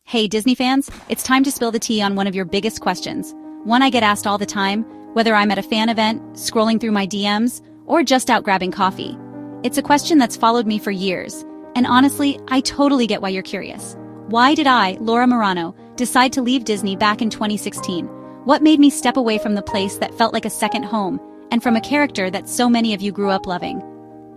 Hey Disney fans, it's time to spill the tea on one of your biggest questions. One I get asked all the time, whether I'm at a fan event, scrolling through my DMs, or just out grabbing coffee. It's a question that's followed me for years, and honestly, I totally get why you're curious. Why did I, Laura Marano, decide to leave Disney back in 2016? What made me step away from the place that felt like a second home, and from a character that so many of you grew up loving?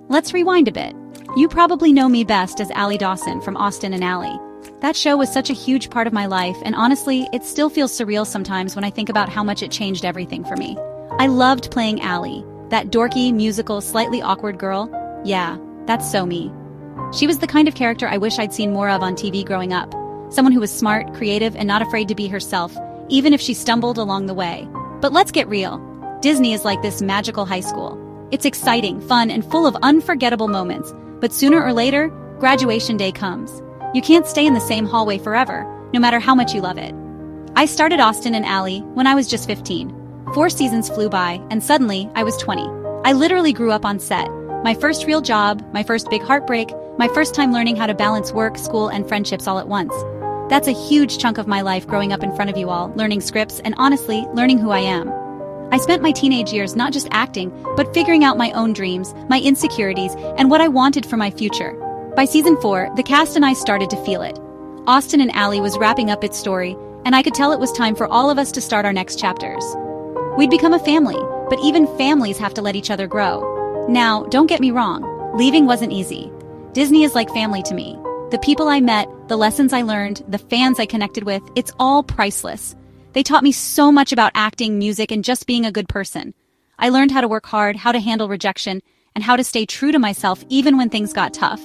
Let's rewind a bit. You probably know me best as Allie Dawson from Austin and Ally. That show was such a huge part of my life, and honestly, it still feels surreal sometimes when I think about how much it changed everything for me. I loved playing Ally, that dorky, musical, slightly awkward girl. Yeah, that's so me. She was the kind of character I wish I'd seen more of on TV growing up. Someone who was smart, creative, and not afraid to be herself, even if she stumbled along the way. But let's get real. Disney is like this magical high school. It's exciting, fun, and full of unforgettable moments. But sooner or later, graduation day comes. You can't stay in the same hallway forever, no matter how much you love it. I started Austin and Ally when I was just 15. 4 seasons flew by, and suddenly, I was 20. I literally grew up on set. My first real job, my first big heartbreak, my first time learning how to balance work, school, and friendships all at once. That's a huge chunk of my life growing up in front of you all, learning scripts, and honestly, learning who I am. I spent my teenage years not just acting, but figuring out my own dreams, my insecurities, and what I wanted for my future. By season 4, the cast and I started to feel it. Austin and Ally was wrapping up its story, and I could tell it was time for all of us to start our next chapters. We'd become a family, but even families have to let each other grow. Now, don't get me wrong, leaving wasn't easy. Disney is like family to me. The people I met, the lessons I learned, the fans I connected with, it's all priceless. They taught me so much about acting, music, and just being a good person. I learned how to work hard, how to handle rejection, and how to stay true to myself even when things got tough.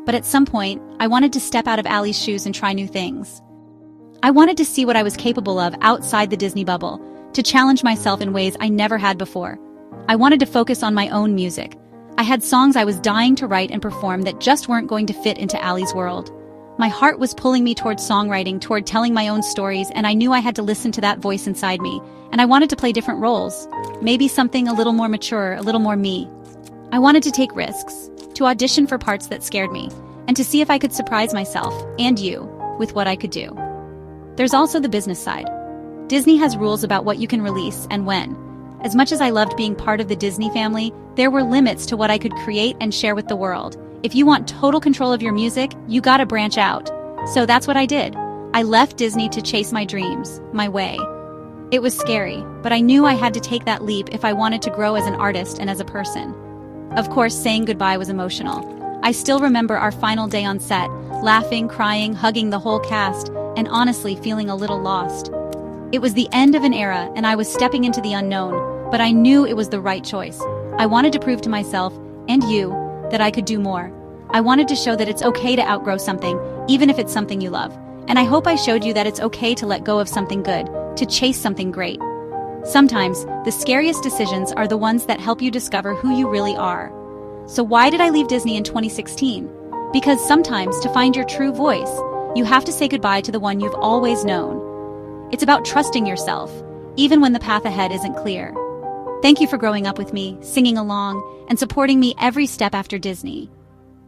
But at some point, I wanted to step out of Ally's shoes and try new things. I wanted to see what I was capable of outside the Disney bubble, to challenge myself in ways I never had before. I wanted to focus on my own music. I had songs I was dying to write and perform that just weren't going to fit into Ally's world. My heart was pulling me toward songwriting, toward telling my own stories, and I knew I had to listen to that voice inside me, and I wanted to play different roles. Maybe something a little more mature, a little more me. I wanted to take risks, to audition for parts that scared me, and to see if I could surprise myself, and you, with what I could do. There's also the business side. Disney has rules about what you can release and when. As much as I loved being part of the Disney family, there were limits to what I could create and share with the world. If you want total control of your music, you gotta branch out. So that's what I did. I left Disney to chase my dreams, my way. It was scary, but I knew I had to take that leap if I wanted to grow as an artist and as a person. Of course, saying goodbye was emotional. I still remember our final day on set, laughing, crying, hugging the whole cast, and honestly feeling a little lost. It was the end of an era, and I was stepping into the unknown, but I knew it was the right choice. I wanted to prove to myself, and you, that I could do more. I wanted to show that it's okay to outgrow something, even if it's something you love. And I hope I showed you that it's okay to let go of something good, to chase something great. Sometimes, the scariest decisions are the ones that help you discover who you really are. So why did I leave Disney in 2016? Because sometimes, to find your true voice, you have to say goodbye to the one you've always known. It's about trusting yourself, even when the path ahead isn't clear. Thank you for growing up with me, singing along, and supporting me every step after Disney.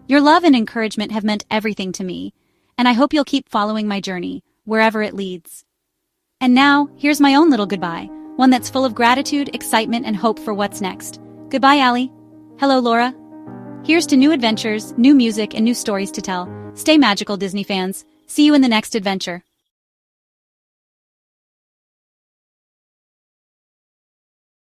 Your love and encouragement have meant everything to me, and I hope you'll keep following my journey, wherever it leads. And now, here's my own little goodbye, one that's full of gratitude, excitement, and hope for what's next. Goodbye, Ally. Hello, Laura. Here's to new adventures, new music, and new stories to tell. Stay magical, Disney fans. See you in the next adventure.